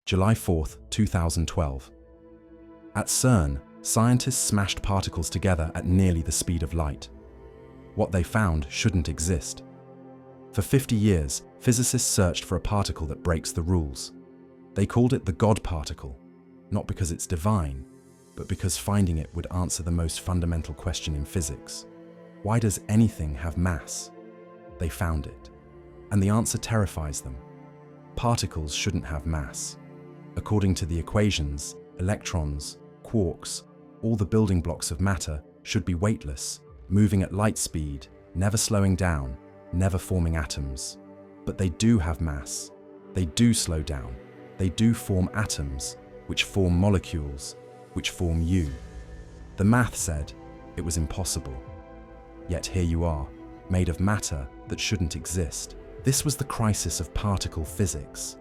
July 4, 2012. At CERN, scientists smashed particles together at nearly the speed of light. What they found shouldn't exist. For 50 years, physicists searched for a particle that breaks the rules. They called it the God particle, not because it's divine, but because finding it would answer the most fundamental question in physics. Why does anything have mass? They found it. And the answer terrifies them. Particles shouldn't have mass. According to the equations, electrons, quarks, all the building blocks of matter should be weightless, moving at light speed, never slowing down, never forming atoms. But they do have mass. They do slow down. They do form atoms, which form molecules, which form you. The math said it was impossible. Yet here you are, made of matter that shouldn't exist. This was the crisis of particle physics.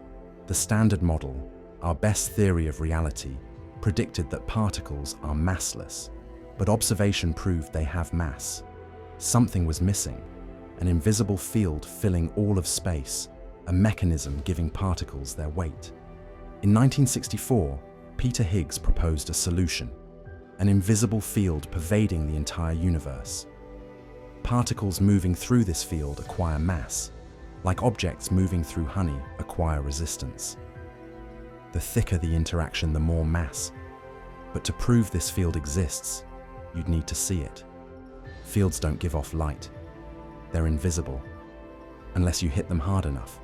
The Standard Model, our best theory of reality, predicted that particles are massless, but observation proved they have mass. Something was missing, an invisible field filling all of space, a mechanism giving particles their weight. In 1964, Peter Higgs proposed a solution, an invisible field pervading the entire universe. Particles moving through this field acquire mass, like objects moving through honey acquire resistance. The thicker the interaction, the more mass. But to prove this field exists, you'd need to see it. Fields don't give off light. They're invisible, unless you hit them hard enough.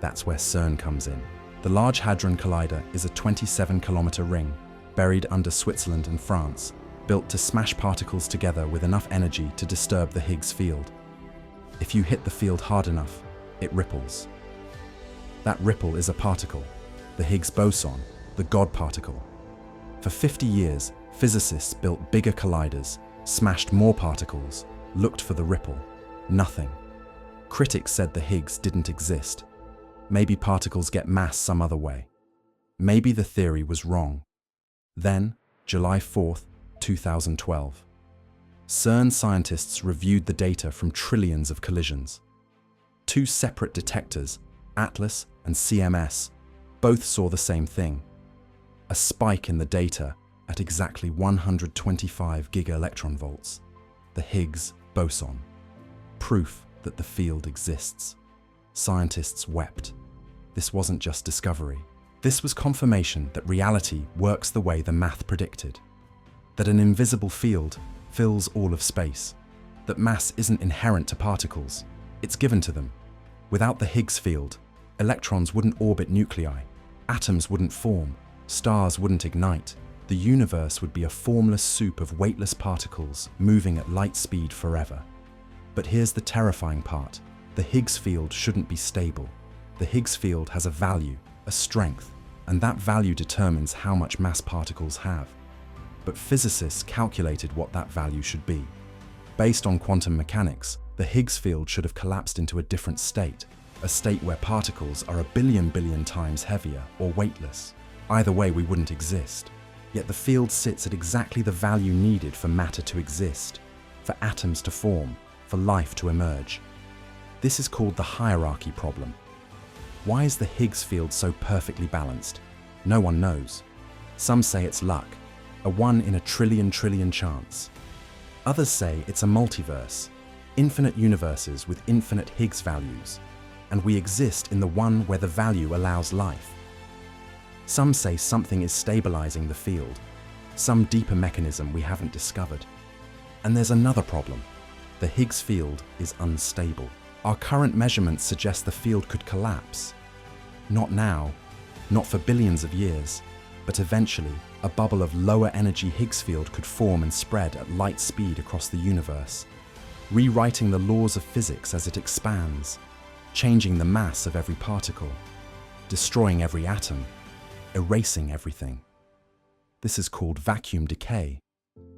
That's where CERN comes in. The Large Hadron Collider is a 27-kilometer ring, buried under Switzerland and France, built to smash particles together with enough energy to disturb the Higgs field. If you hit the field hard enough, it ripples. That ripple is a particle, the Higgs boson, the God particle. For 50 years, physicists built bigger colliders, smashed more particles, looked for the ripple. Nothing. Critics said the Higgs didn't exist. Maybe particles get mass some other way. Maybe the theory was wrong. Then, July 4th, 2012. CERN scientists reviewed the data from trillions of collisions. Two separate detectors, ATLAS and CMS, both saw the same thing. A spike in the data at exactly 125 gigaelectronvolts, the Higgs boson. Proof that the field exists. Scientists wept. This wasn't just discovery. This was confirmation that reality works the way the math predicted. That an invisible field fills all of space. That mass isn't inherent to particles, it's given to them. Without the Higgs field, electrons wouldn't orbit nuclei, atoms wouldn't form, stars wouldn't ignite. The universe would be a formless soup of weightless particles moving at light speed forever. But here's the terrifying part. The Higgs field shouldn't be stable. The Higgs field has a value, a strength, and that value determines how much mass particles have. But physicists calculated what that value should be. Based on quantum mechanics, the Higgs field should have collapsed into a different state, a state where particles are a billion times heavier or weightless. Either way, we wouldn't exist. Yet the field sits at exactly the value needed for matter to exist, for atoms to form, for life to emerge. This is called the hierarchy problem. Why is the Higgs field so perfectly balanced? No one knows. Some say it's luck, a 1 in a trillion chance. Others say it's a multiverse, infinite universes with infinite Higgs values, and we exist in the one where the value allows life. Some say something is stabilizing the field, some deeper mechanism we haven't discovered. And there's another problem. The Higgs field is unstable. Our current measurements suggest the field could collapse. Not now, not for billions of years, but eventually a bubble of lower energy Higgs field could form and spread at light speed across the universe, rewriting the laws of physics as it expands, changing the mass of every particle, destroying every atom, erasing everything. This is called vacuum decay,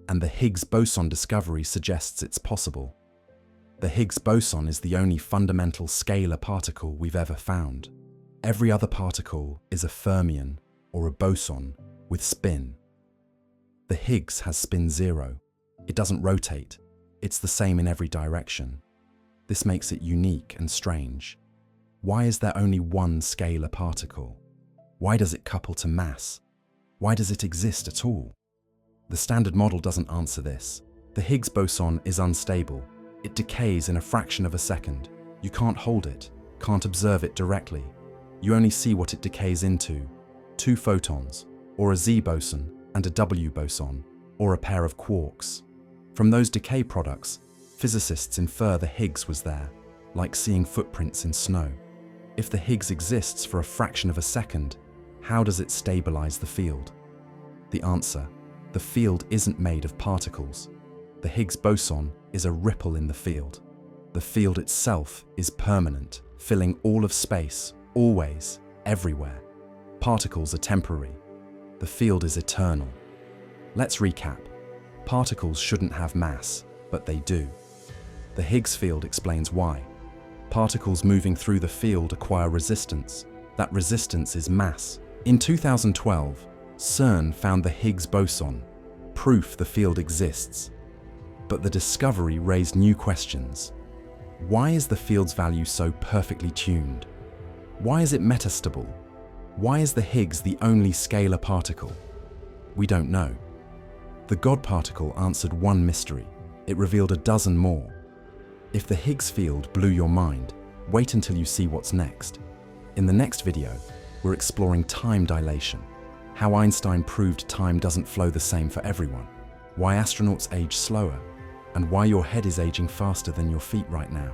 and the Higgs boson discovery suggests it's possible. The Higgs boson is the only fundamental scalar particle we've ever found. Every other particle is a fermion, or a boson, with spin. The Higgs has spin 0. It doesn't rotate. It's the same in every direction. This makes it unique and strange. Why is there only one scalar particle? Why does it couple to mass? Why does it exist at all? The standard model doesn't answer this. The Higgs boson is unstable. It decays in a fraction of a second. You can't hold it, can't observe it directly. You only see what it decays into: 2 photons, or a Z boson and a W boson, or a pair of quarks. From those decay products, physicists infer the Higgs was there, like seeing footprints in snow. If the Higgs exists for a fraction of a second, how does it stabilize the field? The answer: the field isn't made of particles. The Higgs boson is a ripple in the field. The field itself is permanent, filling all of space, always, everywhere. Particles are temporary. The field is eternal. Let's recap. Particles shouldn't have mass, but they do. The Higgs field explains why. Particles moving through the field acquire resistance. That resistance is mass. In 2012, CERN found the Higgs boson, proof the field exists. But the discovery raised new questions. Why is the field's value so perfectly tuned? Why is it metastable? Why is the Higgs the only scalar particle? We don't know. The God particle answered one mystery. It revealed a dozen more. If the Higgs field blew your mind, wait until you see what's next. In the next video, we're exploring time dilation, how Einstein proved time doesn't flow the same for everyone, why astronauts age slower, and why your head is aging faster than your feet right now.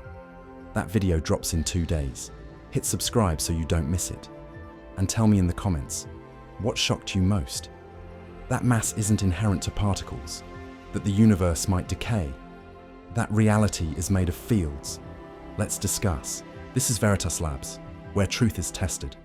That video drops in 2 days. Hit subscribe so you don't miss it. And tell me in the comments, what shocked you most? That mass isn't inherent to particles, that the universe might decay, that reality is made of fields. Let's discuss. This is Veritas Labs, where truth is tested.